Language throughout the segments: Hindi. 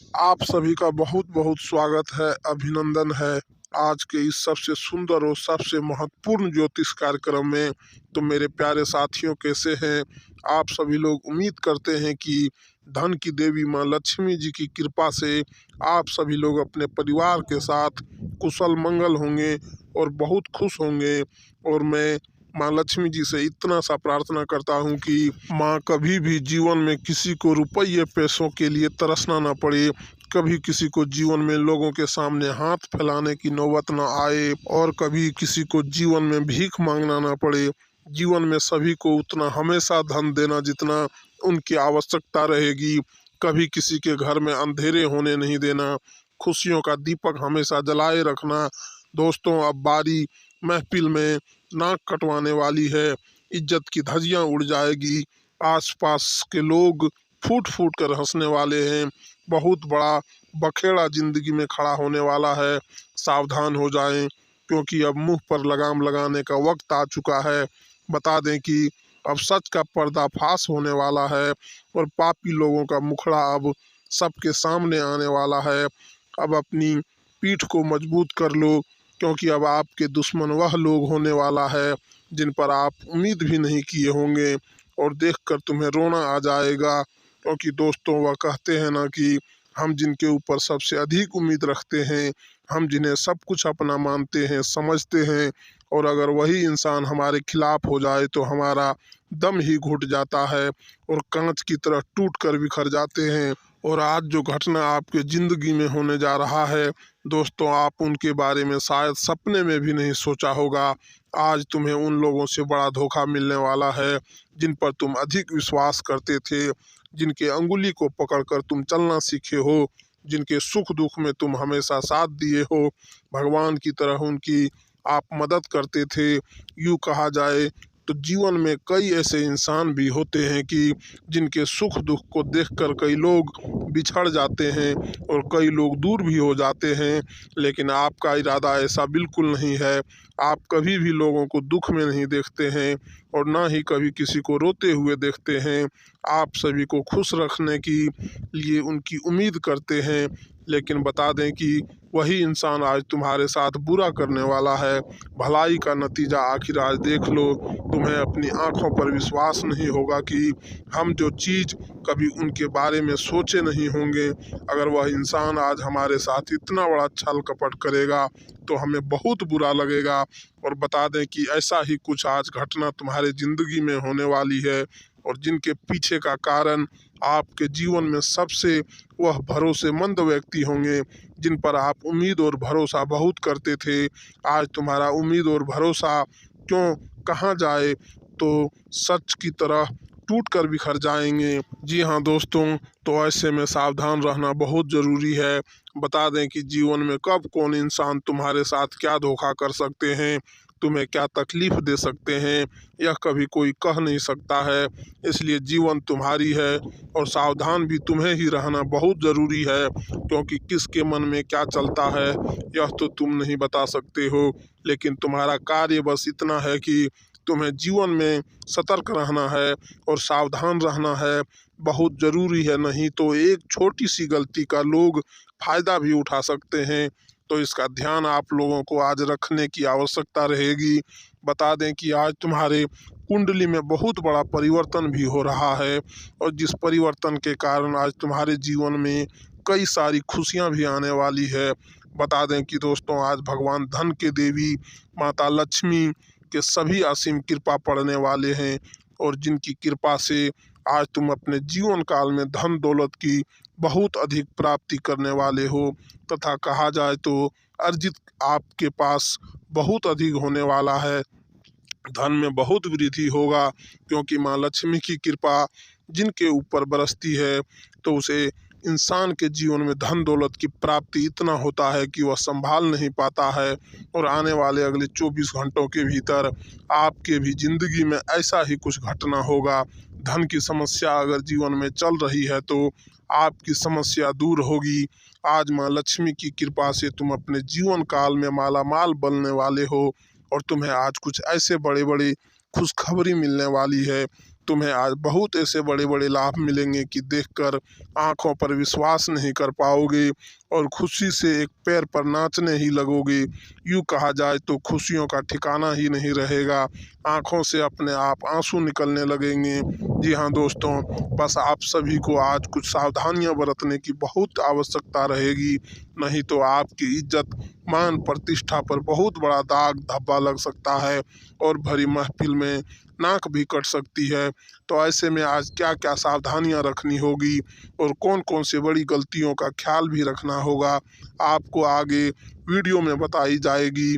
आप सभी का बहुत बहुत स्वागत है, अभिनंदन है आज के इस सबसे सुंदर और सबसे महत्वपूर्ण ज्योतिष कार्यक्रम में। तो मेरे प्यारे साथियों, कैसे हैं आप सभी लोग? उम्मीद करते हैं कि धन की देवी माँ लक्ष्मी जी की कृपा से आप सभी लोग अपने परिवार के साथ कुशल मंगल होंगे और बहुत खुश होंगे। और मैं माँ लक्ष्मी जी से इतना सा प्रार्थना करता हूँ कि माँ कभी भी जीवन में किसी को रुपये पैसों के लिए तरसना ना पड़े, कभी किसी को जीवन में लोगों के सामने हाथ फैलाने की नौबत ना आए, और कभी किसी को जीवन में भीख मांगना ना पड़े। जीवन में सभी को उतना हमेशा धन देना जितना उनकी आवश्यकता रहेगी। कभी किसी के घर में अंधेरे होने नहीं देना, खुशियों का दीपक हमेशा जलाए रखना। दोस्तों, अब बारी महफिल में नाक कटवाने वाली है। इज्जत की धज्जियां उड़ जाएगी। आसपास के लोग फूट फूट कर हंसने वाले हैं। बहुत बड़ा बखेड़ा जिंदगी में खड़ा होने वाला है। सावधान हो जाएं, क्योंकि अब मुंह पर लगाम लगाने का वक्त आ चुका है। बता दें कि अब सच का पर्दाफाश होने वाला है और पापी लोगों का मुखड़ा अब सबके सामने आने वाला है। अब अपनी पीठ को मजबूत कर लो, क्योंकि अब आपके दुश्मन वह लोग होने वाला है जिन पर आप उम्मीद भी नहीं किए होंगे, और देखकर तुम्हें रोना आ जाएगा। क्योंकि दोस्तों, वह कहते हैं ना कि हम जिनके ऊपर सबसे अधिक उम्मीद रखते हैं, हम जिन्हें सब कुछ अपना मानते हैं, समझते हैं, और अगर वही इंसान हमारे खिलाफ हो जाए तो हमारा दम ही घुट जाता है और कांच की तरह टूट कर बिखर जाते हैं। और आज जो घटना आपके ज़िंदगी में होने जा रहा है दोस्तों, आप उनके बारे में शायद सपने में भी नहीं सोचा होगा। आज तुम्हें उन लोगों से बड़ा धोखा मिलने वाला है जिन पर तुम अधिक विश्वास करते थे, जिनके अंगुली को पकड़कर तुम चलना सीखे हो, जिनके सुख दुख में तुम हमेशा साथ दिए हो, भगवान की तरह उनकी आप मदद करते थे। यूँ कहा जाए तो जीवन में कई ऐसे इंसान भी होते हैं कि जिनके सुख दुख को देखकर कई लोग बिछड़ जाते हैं और कई लोग दूर भी हो जाते हैं, लेकिन आपका इरादा ऐसा बिल्कुल नहीं है। आप कभी भी लोगों को दुख में नहीं देखते हैं और ना ही कभी किसी को रोते हुए देखते हैं। आप सभी को खुश रखने की लिए उनकी उम्मीद करते हैं, लेकिन बता दें कि वही इंसान आज तुम्हारे साथ बुरा करने वाला है। भलाई का नतीजा आखिर आज देख लो। तुम्हें अपनी आंखों पर विश्वास नहीं होगा कि हम जो चीज़ कभी उनके बारे में सोचे नहीं होंगे, अगर वह इंसान आज हमारे साथ इतना बड़ा छल कपट करेगा तो हमें बहुत बुरा लगेगा। और बता दें कि ऐसा ही कुछ आज घटना तुम्हारे ज़िंदगी में होने वाली है, और जिनके पीछे का कारण आपके जीवन में सबसे वह भरोसेमंद व्यक्ति होंगे जिन पर आप उम्मीद और भरोसा बहुत करते थे। आज तुम्हारा उम्मीद और भरोसा क्यों कहाँ जाए, तो सच की तरह टूट कर बिखर जाएंगे। जी हाँ दोस्तों, तो ऐसे में सावधान रहना बहुत ज़रूरी है। बता दें कि जीवन में कब कौन इंसान तुम्हारे साथ क्या धोखा कर सकते हैं, तुम्हें क्या तकलीफ दे सकते हैं, यह कभी कोई कह नहीं सकता है। इसलिए जीवन तुम्हारी है और सावधान भी तुम्हें ही रहना बहुत ज़रूरी है, क्योंकि किसके मन में क्या चलता है यह तो तुम नहीं बता सकते हो। लेकिन तुम्हारा कार्य बस इतना है कि तुम्हें जीवन में सतर्क रहना है और सावधान रहना है, बहुत ज़रूरी है। नहीं तो एक छोटी सी गलती का लोग फ़ायदा भी उठा सकते हैं। तो इसका ध्यान आप लोगों को आज रखने की आवश्यकता रहेगी। बता दें कि आज तुम्हारे कुंडली में बहुत बड़ा परिवर्तन भी हो रहा है, और जिस परिवर्तन के कारण आज तुम्हारे जीवन में कई सारी खुशियां भी आने वाली है। बता दें कि दोस्तों, आज भगवान धन के देवी माता लक्ष्मी के सभी असीम कृपा पड़ने वाले हैं, और जिनकी कृपा से आज तुम अपने जीवन काल में धन दौलत की बहुत अधिक प्राप्ति करने वाले हो, तथा कहा जाए तो अर्जित आपके पास बहुत अधिक होने वाला है। धन में बहुत वृद्धि होगा, क्योंकि माँ लक्ष्मी की कृपा जिनके ऊपर बरसती है तो उसे इंसान के जीवन में धन दौलत की प्राप्ति इतना होता है कि वह संभाल नहीं पाता है। और आने वाले अगले 24 घंटों के भीतर आपके भी जिंदगी में ऐसा ही कुछ घटना होगा। धन की समस्या अगर जीवन में चल रही है तो आपकी समस्या दूर होगी। आज माँ लक्ष्मी की कृपा से तुम अपने जीवन काल में माला माल बनने वाले हो, और तुम्हें आज कुछ ऐसे बड़े बड़े खुशखबरी मिलने वाली है। तुम्हें आज बहुत ऐसे बड़े बड़े लाभ मिलेंगे कि देखकर आंखों पर विश्वास नहीं कर पाओगे और खुशी से एक पैर पर नाचने ही लगोगे। यूँ कहा जाए तो खुशियों का ठिकाना ही नहीं रहेगा, आंखों से अपने आप आंसू निकलने लगेंगे। जी हाँ दोस्तों, बस आप सभी को आज कुछ सावधानियां बरतने की बहुत आवश्यकता रहेगी, नहीं तो आपकी इज्जत मान प्रतिष्ठा पर बहुत बड़ा दाग धब्बा लग सकता है और भरी महफिल में नाक भी कट सकती है। तो ऐसे में आज क्या क्या सावधानियां रखनी होगी और कौन कौन सी बड़ी गलतियों का ख्याल भी रखना होगा, आपको आगे वीडियो में बताई जाएगी।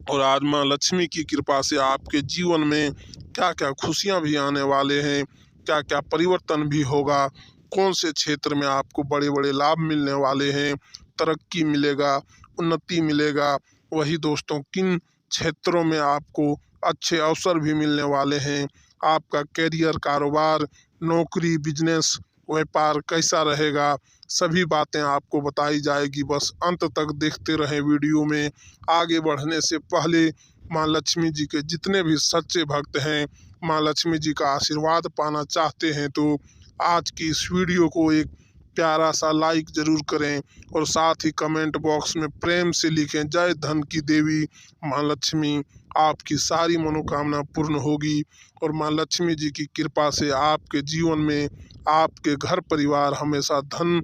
और आज माँ लक्ष्मी की कृपा से आपके जीवन में क्या क्या खुशियाँ भी आने वाले हैं, क्या क्या परिवर्तन भी होगा, कौन से क्षेत्र में आपको बड़े बड़े लाभ मिलने वाले हैं, तरक्की मिलेगा, उन्नति मिलेगा, वही दोस्तों किन क्षेत्रों में आपको अच्छे अवसर भी मिलने वाले हैं, आपका कैरियर, कारोबार, नौकरी, बिजनेस, व्यापार कैसा रहेगा, सभी बातें आपको बताई जाएगी। बस अंत तक देखते रहें वीडियो में। आगे बढ़ने से पहले माँ लक्ष्मी जी के जितने भी सच्चे भक्त हैं, माँ लक्ष्मी जी का आशीर्वाद पाना चाहते हैं, तो आज की इस वीडियो को एक प्यारा सा लाइक ज़रूर करें और साथ ही कमेंट बॉक्स में प्रेम से लिखें, जय धन की देवी माँ लक्ष्मी, आपकी सारी मनोकामना पूर्ण होगी और माँ लक्ष्मी जी की कृपा से आपके जीवन में, आपके घर परिवार हमेशा धन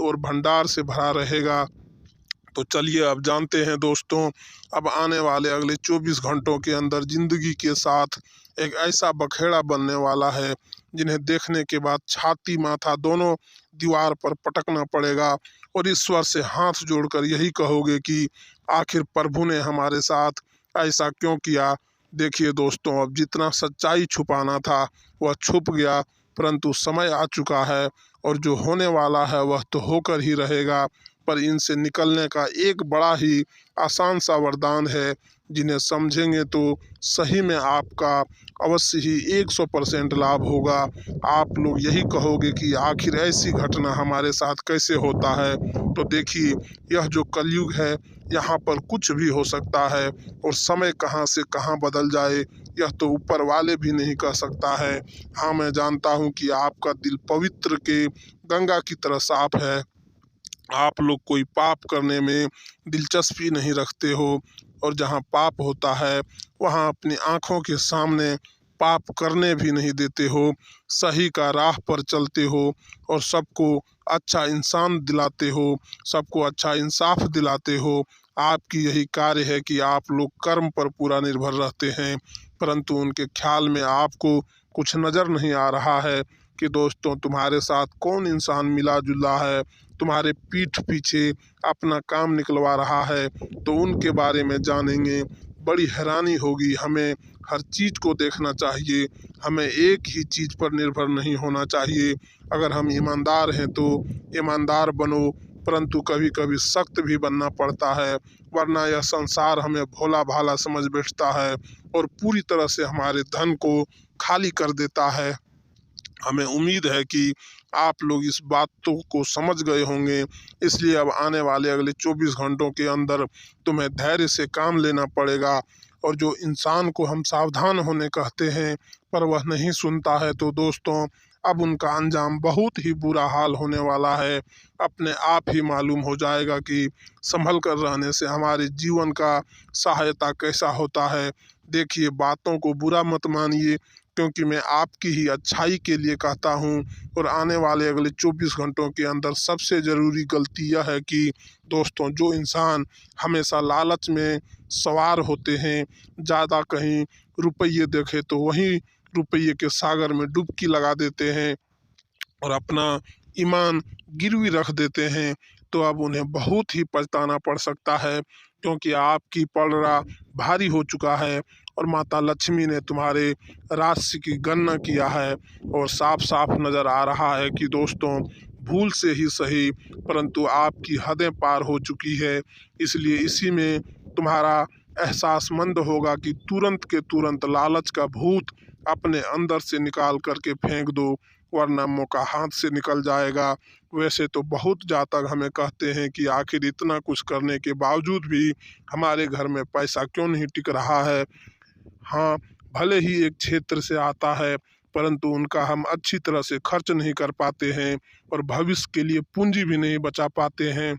और भंडार से भरा रहेगा। तो चलिए अब जानते हैं दोस्तों, अब आने वाले अगले 24 घंटों के अंदर ज़िंदगी के साथ एक ऐसा बखेड़ा बनने वाला है जिन्हें देखने के बाद छाती माथा दोनों दीवार पर पटकना पड़ेगा और ईश्वर से हाथ जोड़कर यही कहोगे कि आखिर प्रभु ने हमारे साथ ऐसा क्यों किया। देखिए दोस्तों, अब जितना सच्चाई छुपाना था वह छुप गया, परंतु समय आ चुका है और जो होने वाला है वह तो होकर ही रहेगा। पर इनसे निकलने का एक बड़ा ही आसान सा वरदान है, जिन्हें समझेंगे तो सही में आपका अवश्य ही 100% लाभ होगा। आप लोग यही कहोगे कि आखिर ऐसी घटना हमारे साथ कैसे होता है। तो देखिए, यह जो कलयुग है यहाँ पर कुछ भी हो सकता है और समय कहाँ से कहाँ बदल जाए यह तो ऊपर वाले भी नहीं कह सकता है। हाँ, मैं जानता हूँ कि आपका दिल पवित्र के गंगा की तरह साफ है, आप लोग कोई पाप करने में दिलचस्पी नहीं रखते हो और जहाँ पाप होता है वहाँ अपनी आँखों के सामने पाप करने भी नहीं देते हो, सही का राह पर चलते हो और सबको अच्छा इंसान दिलाते हो, सबको अच्छा इंसाफ दिलाते हो। आपकी यही कार्य है कि आप लोग कर्म पर पूरा निर्भर रहते हैं, परंतु उनके ख्याल में आपको कुछ नज़र नहीं आ रहा है कि दोस्तों तुम्हारे साथ कौन इंसान मिला जुला है, तुम्हारे पीठ पीछे अपना काम निकलवा रहा है। तो उनके बारे में जानेंगे, बड़ी हैरानी होगी। हमें हर चीज़ को देखना चाहिए, हमें एक ही चीज़ पर निर्भर नहीं होना चाहिए। अगर हम ईमानदार हैं तो ईमानदार बनो, परंतु कभी कभी सख्त भी बनना पड़ता है, वरना यह संसार हमें भोला भाला समझ बैठता है और पूरी तरह से हमारे धन को खाली कर देता है। हमें उम्मीद है कि आप लोग इस बातों को समझ गए होंगे, इसलिए अब आने वाले अगले 24 घंटों के अंदर तुम्हें धैर्य से काम लेना पड़ेगा। और जो इंसान को हम सावधान होने कहते हैं पर वह नहीं सुनता है, तो दोस्तों अब उनका अंजाम बहुत ही बुरा हाल होने वाला है। अपने आप ही मालूम हो जाएगा कि संभल कर रहने से हमारे जीवन का सहायता कैसा होता है। देखिए, बातों को बुरा मत मानिए, क्योंकि मैं आपकी ही अच्छाई के लिए कहता हूँ। और आने वाले अगले 24 घंटों के अंदर सबसे ज़रूरी गलती यह है कि दोस्तों, जो इंसान हमेशा लालच में सवार होते हैं, ज़्यादा कहीं रुपये देखे तो वहीं रुपये के सागर में डुबकी लगा देते हैं और अपना ईमान गिरवी रख देते हैं, तो अब उन्हें बहुत ही पछताना पड़ सकता है, क्योंकि आपकी पलड़ा भारी हो चुका है और माता लक्ष्मी ने तुम्हारे राशि की गणना किया है और साफ साफ नज़र आ रहा है कि दोस्तों भूल से ही सही, परंतु आपकी हदें पार हो चुकी है। इसलिए इसी में तुम्हारा एहसासमंद होगा कि तुरंत के तुरंत लालच का भूत अपने अंदर से निकाल करके फेंक दो, वरना मौका हाथ से निकल जाएगा। वैसे तो बहुत जातक हमें कहते हैं कि आखिर इतना कुछ करने के बावजूद भी हमारे घर में पैसा क्यों नहीं टिक रहा है। हाँ, भले ही एक क्षेत्र से आता है, परंतु उनका हम अच्छी तरह से खर्च नहीं कर पाते हैं और भविष्य के लिए पूंजी भी नहीं बचा पाते हैं।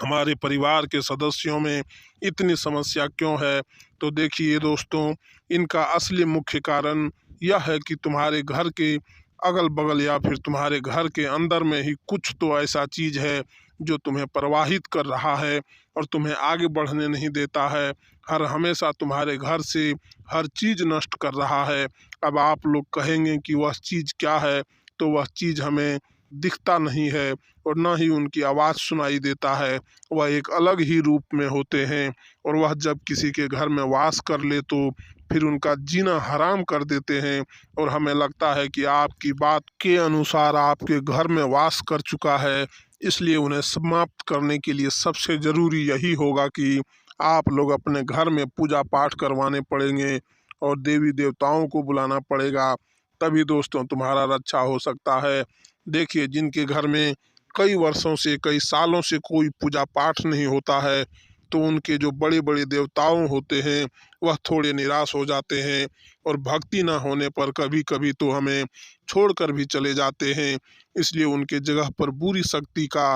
हमारे परिवार के सदस्यों में इतनी समस्या क्यों है? तो देखिए दोस्तों, इनका असली मुख्य कारण यह है कि तुम्हारे घर के अगल बगल या फिर तुम्हारे घर के अंदर में ही कुछ तो ऐसा चीज़ है जो तुम्हें प्रवाहित कर रहा है और तुम्हें आगे बढ़ने नहीं देता है। हर हमेशा तुम्हारे घर से हर चीज़ नष्ट कर रहा है। अब आप लोग कहेंगे कि वह चीज़ क्या है, तो वह चीज़ हमें दिखता नहीं है और ना ही उनकी आवाज़ सुनाई देता है। वह एक अलग ही रूप में होते हैं और वह जब किसी के घर में वास कर ले तो फिर उनका जीना हराम कर देते हैं और हमें लगता है कि आपकी बात के अनुसार आपके घर में वास कर चुका है, इसलिए उन्हें समाप्त करने के लिए सबसे ज़रूरी यही होगा कि आप लोग अपने घर में पूजा पाठ करवाने पड़ेंगे और देवी देवताओं को बुलाना पड़ेगा, तभी दोस्तों तुम्हारा रक्षा हो सकता है। देखिए, जिनके घर में कई वर्षों से कई सालों से कोई पूजा पाठ नहीं होता है, तो उनके जो बड़े बड़े देवताओं होते हैं वह थोड़े निराश हो जाते हैं और भक्ति ना होने पर कभी कभी तो हमें छोड़कर भी चले जाते हैं। इसलिए उनके जगह पर बुरी शक्ति का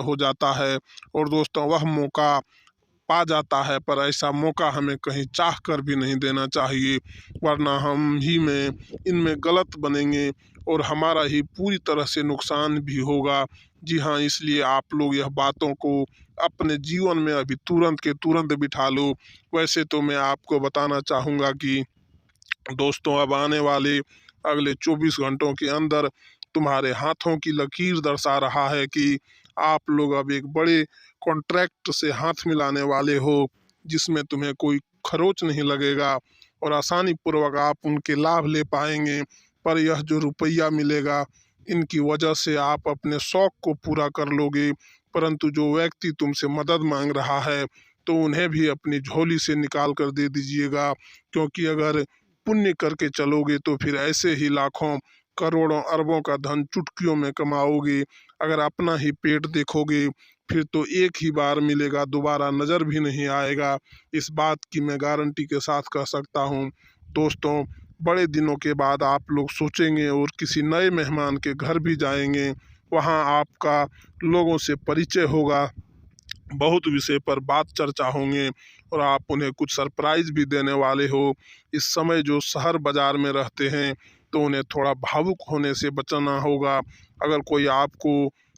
हो जाता है और दोस्तों वह मौका पा जाता है, पर ऐसा मौका हमें कहीं चाह कर भी नहीं देना चाहिए, वरना हम ही में इनमें गलत बनेंगे और हमारा ही पूरी तरह से नुकसान भी होगा। जी हाँ, इसलिए आप लोग यह बातों को अपने जीवन में अभी तुरंत के तुरंत बिठा लो। वैसे तो मैं आपको बताना चाहूँगा कि दोस्तों अब आने वाले अगले 24 घंटों के अंदर तुम्हारे हाथों की लकीर दर्शा रहा है कि आप लोग अब एक बड़े कॉन्ट्रैक्ट से हाथ मिलाने वाले हो, जिसमें तुम्हें कोई खरोच नहीं लगेगा और आसानी पूर्वक आप उनके लाभ ले पाएंगे। पर यह जो रुपया मिलेगा, इनकी वजह से आप अपने शौक को पूरा कर लोगे, परंतु जो व्यक्ति तुमसे मदद मांग रहा है तो उन्हें भी अपनी झोली से निकाल कर दे दीजिएगा, क्योंकि अगर पुण्य करके चलोगे तो फिर ऐसे ही लाखों करोड़ों अरबों का धन चुटकियों में कमाओगे। अगर अपना ही पेट देखोगे फिर तो एक ही बार मिलेगा, दोबारा नज़र भी नहीं आएगा। इस बात की मैं गारंटी के साथ कह सकता हूँ। दोस्तों, बड़े दिनों के बाद आप लोग सोचेंगे और किसी नए मेहमान के घर भी जाएंगे, वहाँ आपका लोगों से परिचय होगा, बहुत विषय पर बात चर्चा होंगे और आप उन्हें कुछ सरप्राइज भी देने वाले हो। इस समय जो शहर बाजार में रहते हैं तो उन्हें थोड़ा भावुक होने से बचना होगा। अगर कोई आपको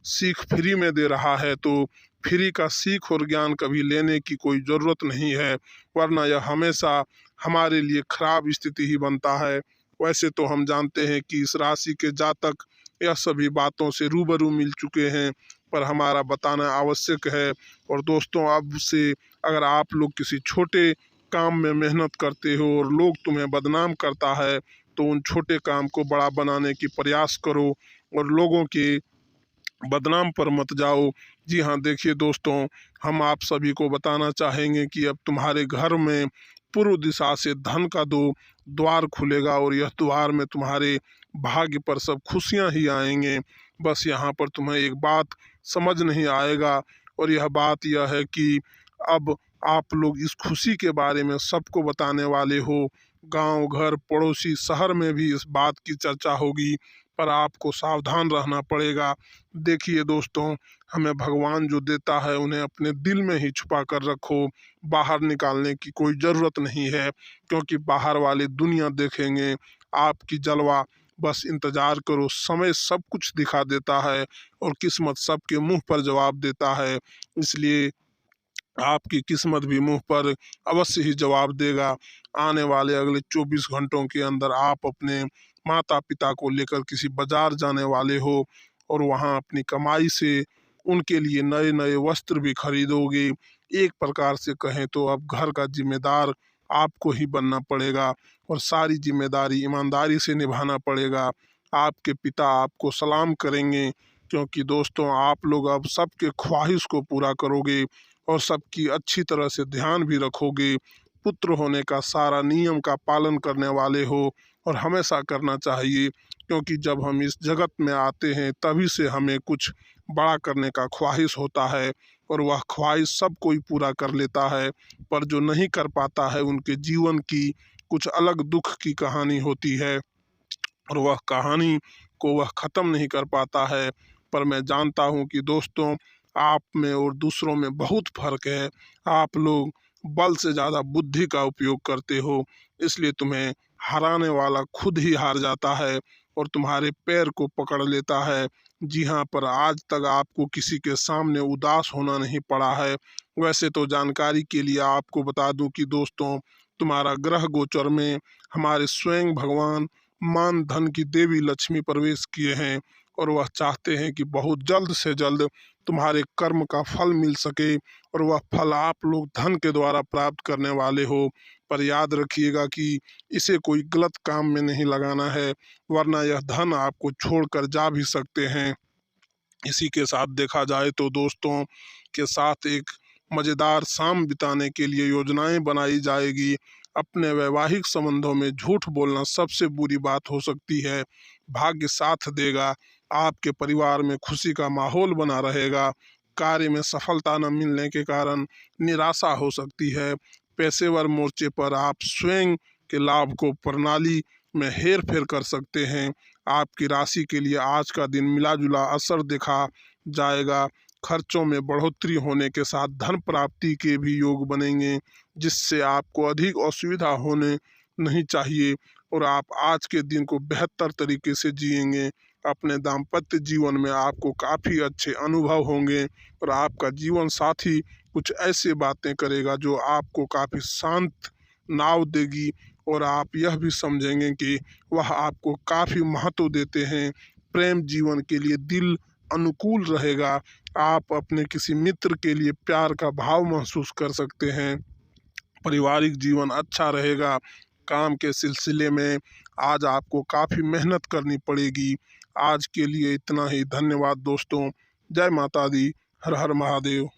सीख फ्री में दे रहा है तो फ्री का सीख और ज्ञान कभी लेने की कोई ज़रूरत नहीं है, वरना यह हमेशा हमारे लिए खराब स्थिति ही बनता है। वैसे तो हम जानते हैं कि इस राशि के जातक यह सभी बातों से रूबरू मिल चुके हैं, पर हमारा बताना आवश्यक है। और दोस्तों, अब से अगर आप लोग किसी छोटे काम में मेहनत करते हो और लोग तुम्हें बदनाम करता है, तो उन छोटे काम को बड़ा बनाने की प्रयास करो और लोगों के बदनाम पर मत जाओ। जी हाँ, देखिए दोस्तों, हम आप सभी को बताना चाहेंगे कि अब तुम्हारे घर में पूर्व दिशा से धन का दो द्वार खुलेगा और यह द्वार में तुम्हारे भाग्य पर सब खुशियाँ ही आएंगे। बस यहाँ पर तुम्हें एक बात समझ नहीं आएगा और यह बात यह है कि अब आप लोग इस खुशी के बारे में सबको बताने वाले हो। गांव, घर, पड़ोसी, शहर में भी इस बात की चर्चा होगी, पर आपको सावधान रहना पड़ेगा। देखिए दोस्तों, हमें भगवान जो देता है उन्हें अपने दिल में ही छुपा कर रखो, बाहर निकालने की कोई ज़रूरत नहीं है, क्योंकि बाहर वाले दुनिया देखेंगे आपकी जलवा। बस इंतज़ार करो, समय सब कुछ दिखा देता है और किस्मत सबके मुंह पर जवाब देता है। इसलिए आपकी किस्मत भी मुंह पर अवश्य ही जवाब देगा। आने वाले अगले 24 घंटों के अंदर आप अपने माता पिता को लेकर किसी बाजार जाने वाले हो और वहां अपनी कमाई से उनके लिए नए नए वस्त्र भी खरीदोगे। एक प्रकार से कहें तो अब घर का जिम्मेदार आपको ही बनना पड़ेगा और सारी जिम्मेदारी ईमानदारी से निभाना पड़ेगा। आपके पिता आपको सलाम करेंगे, क्योंकि दोस्तों आप लोग अब सबके ख्वाहिश को पूरा करोगे और सबकी अच्छी तरह से ध्यान भी रखोगे। पुत्र होने का सारा नियम का पालन करने वाले हो और हमेशा करना चाहिए, क्योंकि जब हम इस जगत में आते हैं तभी से हमें कुछ बड़ा करने का ख्वाहिश होता है और वह ख्वाहिश सब कोई पूरा कर लेता है, पर जो नहीं कर पाता है उनके जीवन की कुछ अलग दुख की कहानी होती है। और वह कहानी को वह ख़त्म नहीं कर पाता है। पर मैं जानता हूँ कि दोस्तों, आप में और दूसरों में बहुत फ़र्क है। आप लोग बल से ज़्यादा बुद्धि का उपयोग करते हो, इसलिए तुम्हें हराने वाला खुद ही हार जाता है और तुम्हारे पैर को पकड़ लेता है। जी हाँ, पर आज तक आपको किसी के सामने उदास होना नहीं पड़ा है। वैसे तो जानकारी के लिए आपको बता दूं कि दोस्तों, तुम्हारा ग्रह गोचर में हमारे स्वयं भगवान मान धन की देवी लक्ष्मी प्रवेश किए हैं और वह चाहते हैं कि बहुत जल्द से जल्द तुम्हारे कर्म का फल मिल सके और वह फल आप लोग धन के द्वारा प्राप्त करने वाले हो। पर याद रखिएगा कि इसे कोई गलत काम में नहीं लगाना है, वरना यह धन आपको छोड़कर जा भी सकते हैं। इसी के साथ देखा जाए तो दोस्तों के साथ एक मज़ेदार शाम बिताने के लिए योजनाएं बनाई जाएगी। अपने वैवाहिक संबंधों में झूठ बोलना सबसे बुरी बात हो सकती है। भाग्य साथ देगा, आपके परिवार में खुशी का माहौल बना रहेगा। कार्य में सफलता न मिलने के कारण निराशा हो सकती है। पेशेवर मोर्चे पर आप स्वयं के लाभ को प्रणाली में हेर फेर कर सकते हैं। आपकी राशि के लिए आज का दिन मिला जुला असर देखा जाएगा। खर्चों में बढ़ोतरी होने के साथ धन प्राप्ति के भी योग बनेंगे, जिससे आपको अधिक असुविधा होने नहीं चाहिए और आप आज के दिन को बेहतर तरीके से जिएंगे। अपने दाम्पत्य जीवन में आपको काफ़ी अच्छे अनुभव होंगे और आपका जीवन साथी कुछ ऐसे बातें करेगा जो आपको काफ़ी शांत नाव देगी और आप यह भी समझेंगे कि वह आपको काफ़ी महत्व देते हैं। प्रेम जीवन के लिए दिल अनुकूल रहेगा। आप अपने किसी मित्र के लिए प्यार का भाव महसूस कर सकते हैं। पारिवारिक जीवन अच्छा रहेगा। काम के सिलसिले में आज आपको काफ़ी मेहनत करनी पड़ेगी। आज के लिए इतना ही। धन्यवाद दोस्तों। जय माता दी। हर हर महादेव।